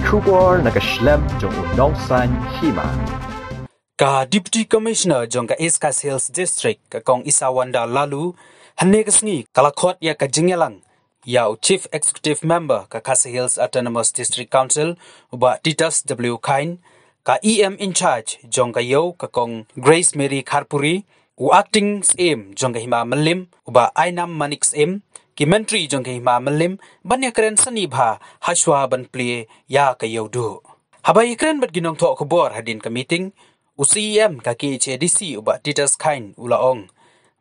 Kubor na kaslam jong unongsan hima. Ka Deputy Commissioner jong ka East Coast Hills District ka kong Isawanda lalu hane kasngi kalakot ya ka jingyalang ya Chief Executive Member ka Khasi Hills Autonomous District Council uba Titus W. Kain ka EM in charge jong ka yo ka kong Grace Mary Kharpuri u acting SM jong ka hima malim uba Ainam Manik SM ki menteri jong ka hima malim banya keren sani bha haswa ban pli ya ka yo du habai keren bat ginong tho khobor hadin ka meeting UCEM ka KHADC uba Titus Kain ulaong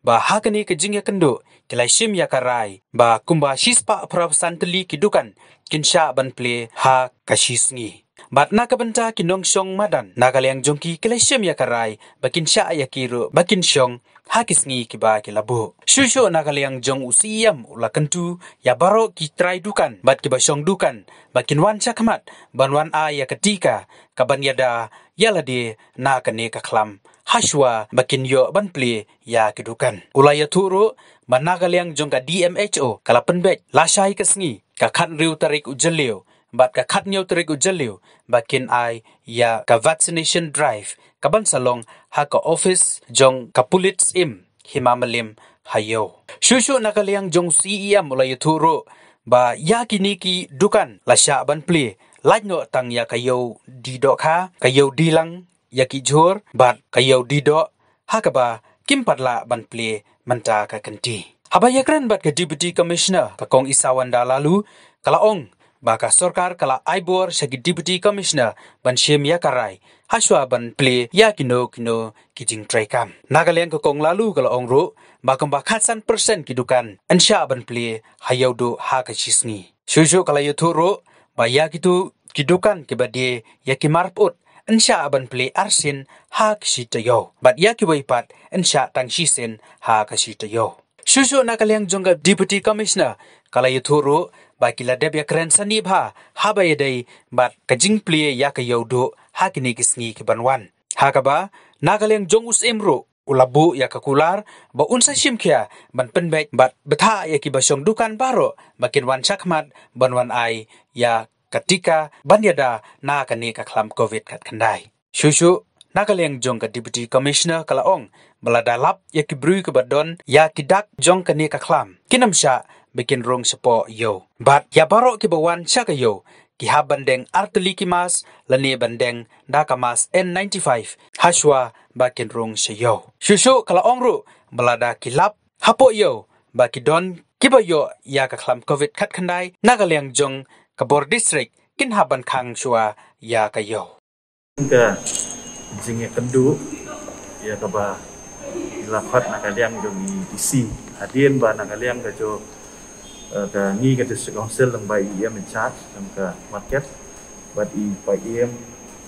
ba hakani ka jingya kendo kilai shim ya karai ba kumba shispa prabsantali kidukan kinsha ban ple ha kashisngi bat nakabanta kinong shong madan nagalyang jongki kilai shim ya karai ba kinsha ya kiru ba kinshong hakisngi kiba kilabu shusho nagalyang jong UCEM ulakantu ya baro ki try dukan bat kiba shong dukan ba kinwan chakmat banwan a ya ketika kaban yada yalade na kane ka khlam hashwa bakin yo ban ple ya kedukan ulaya turu managalyang jong ka DMHO kala penbet lashai kasngi ka khat riu tarik ujaleu bat ka khat nyau tarik ujaleu bakin ai ya ka vaccination drive kaban salong ha ka office jong ka pulit im himamalim hayo shushu nagalyang jong CEM ulaya turu ba ya kini ki dukan lasha ban ple lajno tang ya kayo dido kha kayo dilang ya ki jor bat kayo dido hakaba kimpatla ban ple manta ka kanti haba yakran bat ka Deputy Commissioner ka kong Isawanda lalu kalaong baka sarkar kala aibor sagi Deputy Commissioner ban shem ya karai haswa ban ple ya kino kijing traikam nagalyang ka kong lalu kalaong ro bakam bakhasan persen kidukan ansha ban ple hayaudo ha ka chisngi shushu kala yuturo baya kitu kidukan kibade yakimarput ansha ban ple arsin ha kshitayo bat yakiwaipat ansha tangshisen ha kashitayo shushu nakalyang jonga Deputy Commissioner kala yuturo bakila debya kren sani bha habayadai bat kajing ple yakayaudo ha kini kisngi kibanwan hakaba nakalyang jongus emro ulabu ya kakular ba unsa shimkhya ban penbek bat betha ya kibashong dukan baro bakin wan chakmat banwan ai ya ketika banyada na kani ka khlam covid kat khandai shushu nagalyang jong ka Deputy Commissioner kalaong baladalap ya kibru ka badon ya kidak jong kani ka khlam kinamsha bikin rong sepo yo bat ya baro ki bawan chaka yo ki ha bandeng arteli kimas lani bandeng dakamas N95 hashwa bakin rong seyo shushu kalaong ru balada kilap hapo yo bakidon kibayo ya ka khlam covid kat khandai nagalyang jong Kabor District kinhaban khang shua ya kayo ka jingya kendu ya kaba ilafat nagalyang jong DC hadien ba nagalyang ka jo ka ni ka district council lang ba EM in charge ng ka market but i pa EM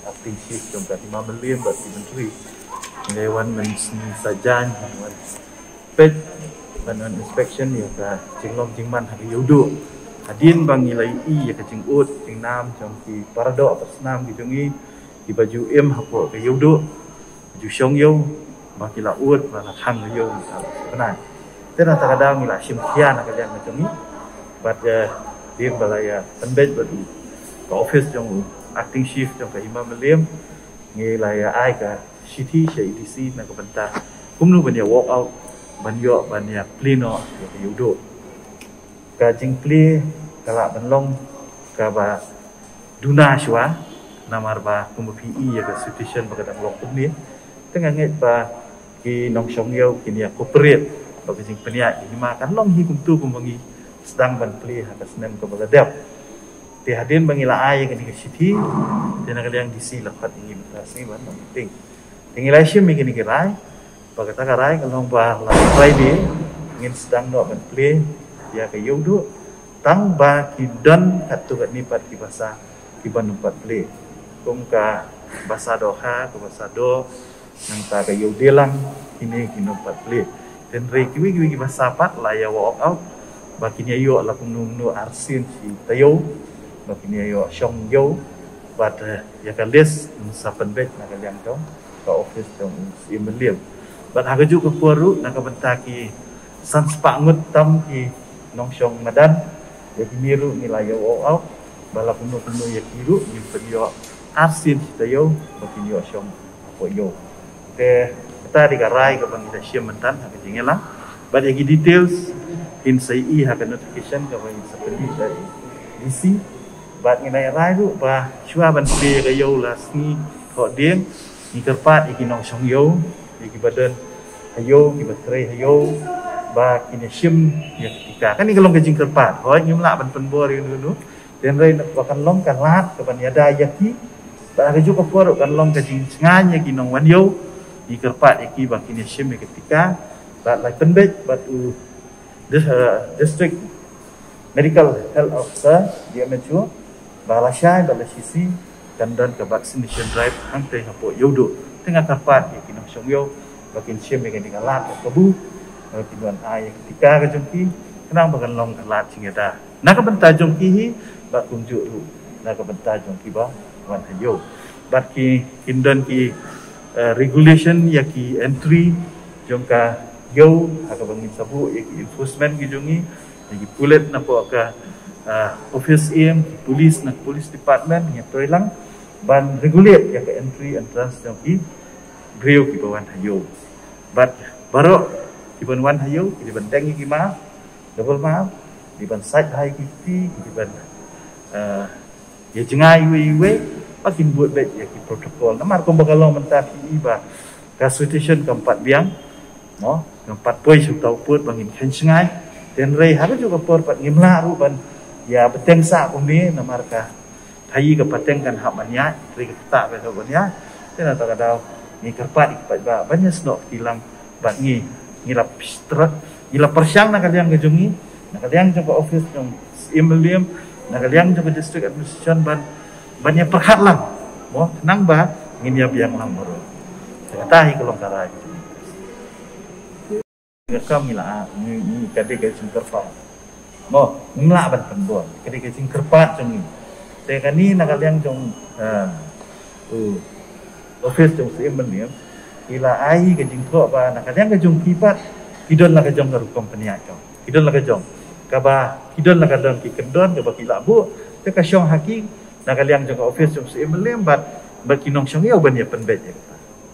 acting chief jong ka timamalim ba menteri ngayon man sajan man pet man inspection ya ka jinglom jingman ha yudo hadin bang nilai i ya kacing ut ting nam jong ki parado atas nam ki jongi ki baju em hapo ke yudo baju shong yo makila ut mala khang yo benar tena takadang ila sim khian ka yang jongi bat dia balaya penbet badu ka office jong acting chief jong ka imam lem ngilaya ai ka city CDC na ka banta kumnu banya walk out banyo banya pleno ya yudo ka jing pli kala banlong ka ba duna shwa namar ba kumbu PE ya ka situation ba ka long ni tengah nget ba ki nong shong yo ki ya corporate ba jing penia ni ma kan long hi kumtu kumbangi sedang ban pli ha kasnem ka baladap ti hadin bangila ay ka ni city tinang yang DC lapat ni basni ban penting tingilai shim mi ni kirai ba kata karai kalong ba la Friday ngin sedang no ban pli ya ka yudo tang ba kidan katu kat ni pat ki basa ki ban pat ple kum ka basa doha ka basa do nang ta ka yudelang ini kino pat ple den re ki basa pat la ya walk out ba kini yo la kum nu arsin si tayo ba kini yo shong yo bat ya ka les sa penbet na ka liang dong ka office dong si meliam bat ha ka ju ka puaru na ka benta ki san spa ngut tam ki nong shong madan ya kiniru nilai yo out bala kuno ya kiru ni pedio arsin tayo bakinyo syom apo yo te ta digarai ka bang ida syem mentan ha kejingela but yagi details in sai ha ka notification ka bang sependi dari DC but ngai rai ru ba chua ban pe ka yo la sni tho dieng ni kerpat iki nong syong yo iki badan hayo ki batrai hayo ba kini syem ya ketika kan ni kalong kejing kerpat hoi nyumla ban penbor dulu dan rai nak akan long kan lat ke ban yada yaki ba ka juga por kan long kejing nganya ki nong wan yo di kerpat iki ba kini syem ketika ba lai penbet ba u district medical health officer dia mencu ba la syai ba la sisi dan ke vaccination drive hang teh hapo yodo tengah kerpat iki nong syong yo bakin syem dengan lat kebu tinuan ai ketika ka jongki kenang bagan long lat singeda nak bentar jongki hi ba kunjuk ru nak bentar jongki ba wan hayo bat ki kindan ki regulation ya ki entry jongka yo ka bangin sabu ya ki enforcement ki jongi ki pulet na po ka office aim police na police department ya toilang ban regulate ya ka entry entrance jongki brio ki bawan hayo but baru di ban wan hayo di ban tengi ki ma double ma di ban site hai ki di ban ya jengai we pakin buat baik ya ki protokol namar ko bagalong mentar ki ba consultation keempat biang no keempat poi su tau put bangin khen sengai dan rei har juga por pat ngimla ru ban ya beteng sa ko ni namar ka thai ka pateng kan hak banya ri ka ta ba so banya tena ta kadau ni kerpat ipat ba banyak snok tilang bat ngilap strat ngilap persyang nak kalian ngejungi nak kalian jong office jong email nak kalian jong district administration banyak perhat lang mo nang ba ngin ya biang lang baru tahi kalau karai ngakam ngila ni kade ke sing kerpat mo ngla ban penbon kade ke sing kerpat jong ni te kan ni nak kalian jong office jong email ila ai ke jingko ba nak kalian ke jong kipat kidon la ke jong garu company ajo kidon la ke jong kaba kidon la ka don ki kendon ke ba kila bu te ka syong haki nak kalian jong office jong email bat kinong syong yo ban ya penbet ya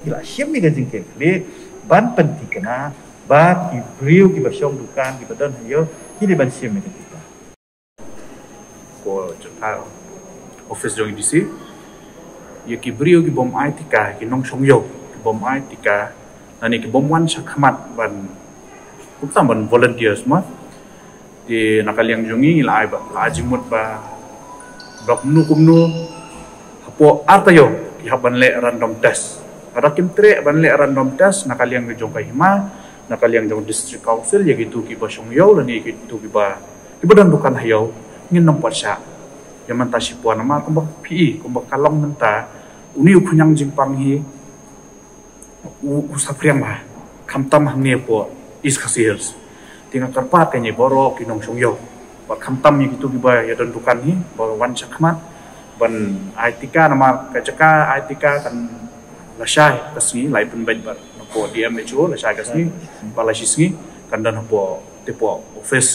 kila syem ni ke jingke kli ban penti kena ba ki brio ki ba syong dukan ki badon yo ki di ban syem ni ketika ko jota office jong DC ya ki brio ki bom ai tika ki nong syong yo bom ai tika nani ki bom wan sakhamat ban kupta ban volunteers ma di nakaliang jongi la ai ba la ajimut ba blok nu kumnu hapo artayo ki haban le random test ada kim tre ban le random test nakaliang jong kai hima nakaliang jong district council ya gitu ki ba syong yo lani ki tu ki ba dan bukan hayo ngin nom pasha yaman ta sipuan ma kumbak pi kumbak kalong menta uni ukunyang jingpang hi usapriang mah kamtam hangne po iskasils tinga karpat kanye boro kinong syongyo ba kamtam yi gitu giba ya dan dukan hi ba wan chakmat ban aitika nama kajaka aitika kan lasai kasni lai pun ban ba po DMHO lasai kasni balasisni kan dan po tipo office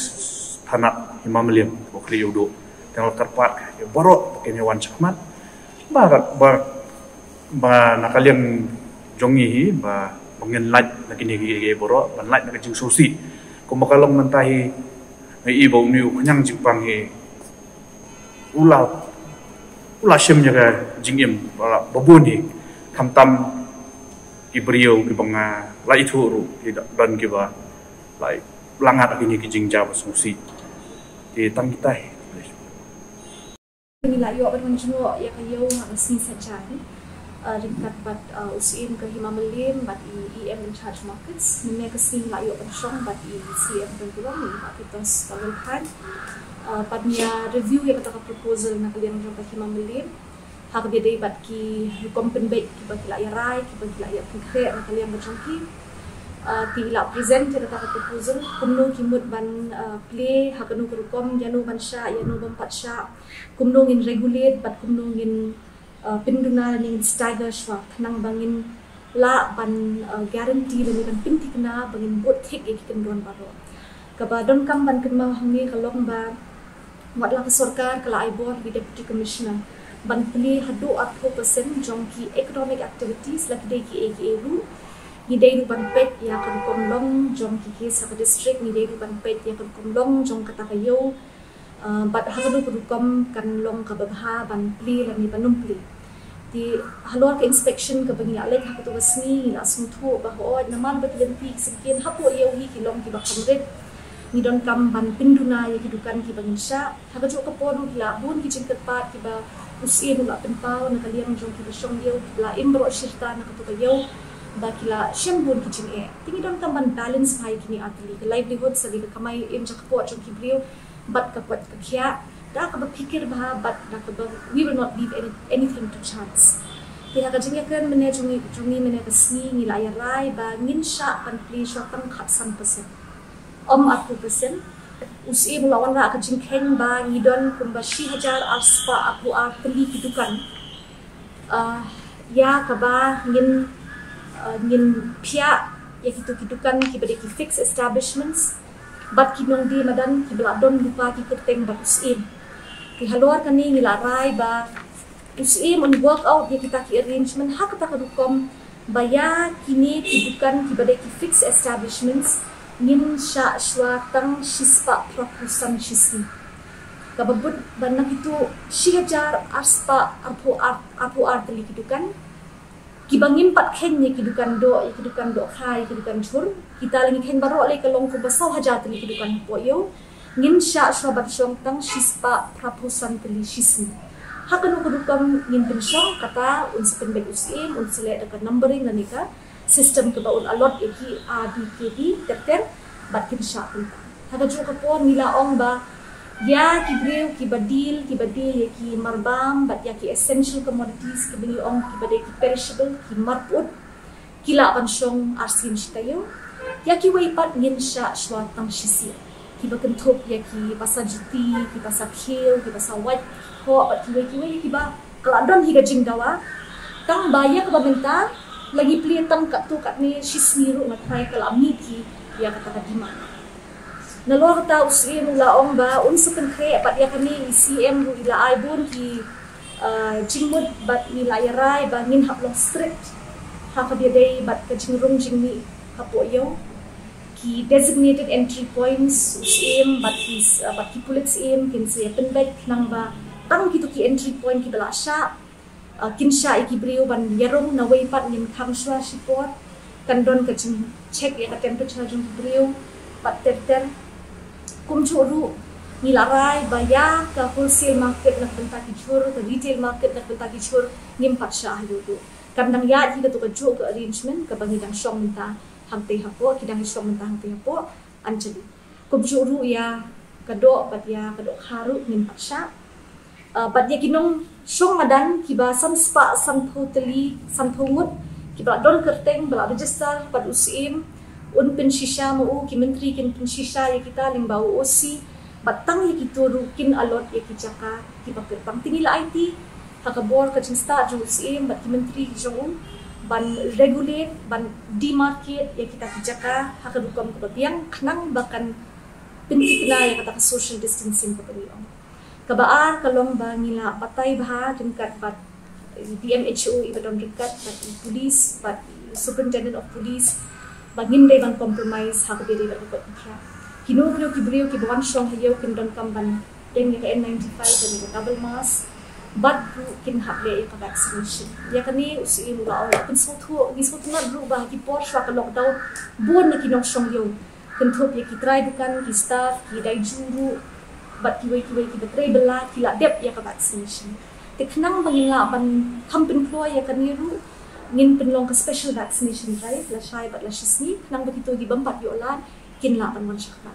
thana himamliam po kriudo tinga karpat ya boro kanye wan chakmat ba nakaliang jongi hi ba bangin light na kinigi boro ban light na kajing susi kumakalong mentahi may ibaw niyo kanyang jingpang hi ula syem nya ka jingim babun hi kamtam ibriyo ki banga lai thuru ki dan ki ba lai langat kini ki jingja ba susi ti tang kita hi ni la yo ban jino ya kayo ang sin sa chan ringkat bat usim ke himamalim bat EM in charge markets ni ka sin la yo ban syong bat CM dan kurang ni bat kita skalkan bat niya review ya kata proposal na kalian jong ka himamalim hak dia dai bat ki compensate ki bat la ya rai ki bat la ya pikre na kalian jong ki ti la present ya kata proposal kumno ki mud ban play hak nu kurukom yanu ban sha yanu ban pat sha kumno ngin regulate bat kumno ngin pinduna ning stagger shwa nang bangin la ban guarantee le kan pinti kena bangin bot thik ek ken don baro kaba don kam ban ken ma hangi kalong ba Muatlah ke sorkar kala aibor bi deputy commissioner ban pli hadu 8% jong ki economic activities lagi dei ki ru ni dei ban pet ya kan komlong jong ki sa district ni dei ban pet ya kan komlong jong kata kayo bat hagadu kudukom kan long ka babha ban pli la ni banum pli di halor ke inspection ke bagi alek ha tu wasni la sumthu bahwa naman batlenti sekian hapo yau hi kilong ki bakamret ni don kam ban pinduna ya kidukan ki bangisha hagaju ka ponu la bun ki jingkat pat ki ba usia nula pentau na kaliang jong ki song yau la imbro shirta na ka yau ba kila shambun ki jing tingi don kam ban balance hai kini atli ke livelihood sa di kamai im jak po jong ki brio bat ka pot ka kya da ka berpikir bah bat da ka we will not leave anything to chance kaya ka jing kan mene jungi mene ka sni ni la ya rai ba ngin sha pan pli sha tang khat san percent 4% usia melawan ra ka jing khen ba ngidon kumba 1000 aspa aku teli kidukan ya ka ba ngin pia ya kidukan ki bade ki fixed establishments bat ki nong di madan ki bladon lupa ki keteng ba usin ki halor kani ngila rai ba usin on work out ya kita ki arrangement hak ta kadukom baya kini kidukan ki bade ki fixed establishments ngin sya swatang shispa prakusan shisni kababut bannak itu 1000 aspa apu teli kidukan kibangin pat khen ye kidukan do khai kidukan chur kita lagi khen baro le kalong ko basau haja teli kidukan po yo ngin sya swabat song tang shispa prakusan teli shisni hakanu kudukam ngin pensong kata unsepen beg usim unsele dekat numbering lanika sistem ke baul alot eki ADKD terter bat kin sha pun haga jo ka pon nila ong ba ya ki breu ki badil ya ki marbam bat ya ki essential commodities ki bili ong ki bade ki perishable ki marput ki la pansong arsin shtayo ya ki wei pat ngin sha swatang shisi ki bakan thop ya ki pasa juti ki pasa khil ki pasa white ho bat ki wei ki ba kaladon hi ga jingdawa tang baya ka babenta lagi pli tam kat tu kat ni shisni ru matrai kala miki ya kata kadima nalo kata usri mula ong ba unsukan kre pat ya kami CM ru ila aibun ki jingmud bat ni layarai ba ngin haplong strict ha ka dei bat ka jingrung jingni hapo yo ki designated entry points usm bat ki police aim kin se penbek nang ba tang kitu ki entry point ki belasha kinsha ikibriu ban yarong na way pat ngin khamswa sipot kandon ka check ya ka temperature jung briu pat ter kumchuru nilarai baya ka wholesale market na penta ki chur ka retail market na penta ki chur ngim pat sha yudu kandang ya hi ka to ka jo ka arrangement ka bangidang song minta hamte hapo kidang song minta hamte hapo anjali kumchuru ya kado pat ya kado haru ngim pat sha bat ya kinong song madan kiba san spa san totally san thongut kiba don kerteng bala register pad usim un pen shisha mo ki menteri kin pen shisha ya kita ling bau osi batang ya kitu rukin alot ya kijaka kiba kertang tingila IT hakabor ka jinsta ju usim bat ki menteri jong ban regulate ban demarcate ya kita kijaka hakadukam ka biang knang bakan pentikna ya kata social distancing ka pariong kabaar kalong ba ngila patay bah dengkat bat DMHO ibadon dengkat bat police bat superintendent of police bangin day ban compromise hak diri ba ko kya kino ki brio ki bawan song hayo kin don kamban deng ya N95 dan double mask bat kin hak le ka vaccination ya kani usi mula kin sothu ni sothu na ru ba ki por shwa ka lockdown bon na kinong song yo kin thop ya ki try bukan ki staff ki dai juru bat kiwai ki betray bela kila dep ya ka vaccination teknang bangila ban company employee ya kaniru ngin penlong ka special vaccination drive la shai bat la shisni nang begitu gi bambat yola kin la ban wan shakba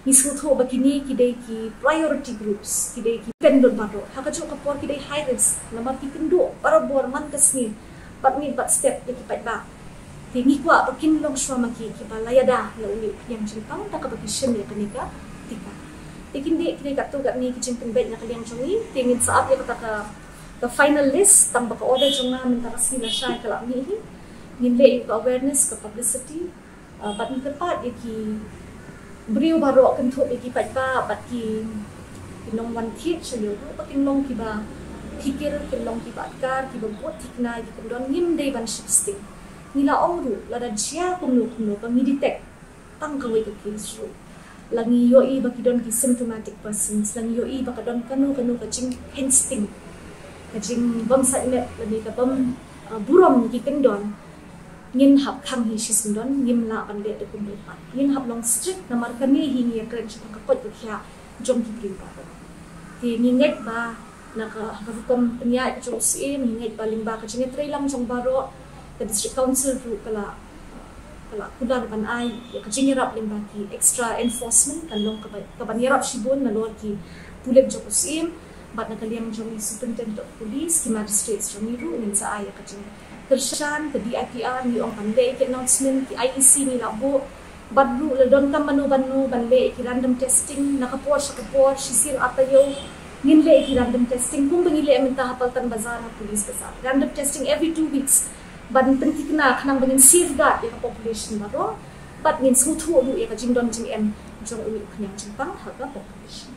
ni sutho bakini ki dei ki priority groups ki dei ki pendon bado haka jo ka por ki dei high risk nama ki pendo para bor man kasni bat ni bat step ki pat ba tingi kwa bakin long shwa maki ki balayada la uni yang jingpang ta ka bakishem ya kanika tika Ikin di kini kat tu kat ni kicing penbet nak kalian cungi tingin saat dia kata ke final list tambah ke order cunga minta kasih lah syai kalau ni ngin le ke awareness ke publicity bat ni kepat iki beriu baru kentuk iki pat ba bat ki kinong wan thi chayo pa kinong kiba pikir kinong kiba kar kiba buat tikna ki kondon ngim dei ban shifting nila ongru lada jia kumno ka ngi detect tang kawai ka kilsu langi yo i ba kidon ki symptomatic persons langi yo i ba kadon kanu ka jing instinct ka jing bam sa net lani ka bam burom ki kendon ngin hap khang hi shisindon ngim la ban de kumno pa ngin hap long strict na markani hi ni kren chang ka kot kya jom ki bring pa ti nginget ba naka hukum penya josi nginget ba limba ka jing trai lam jong baro the district council ru kala kudan ban ai ya ka jing rap limba ki extra enforcement kan long ka ban yarap shibon na lor ki pulek josim bat nakaliam jong superintendent of police ki magistrates jong ru nin sa ai ka jing Kershan, ke DIPR, ni orang pandai ke announcement, ki IEC ni labo, badru le don kam banu banle ki random testing, nakapor sisir atayo, nginle ki random testing, kung bangile minta hapaltan bazar na police bazar. Random testing every 2 weeks, ban penting na kanang bangin safeguard ya population baro, bat ngin sutu lu ya ka jingdon jing em jong umi kanyang jingpang haga population.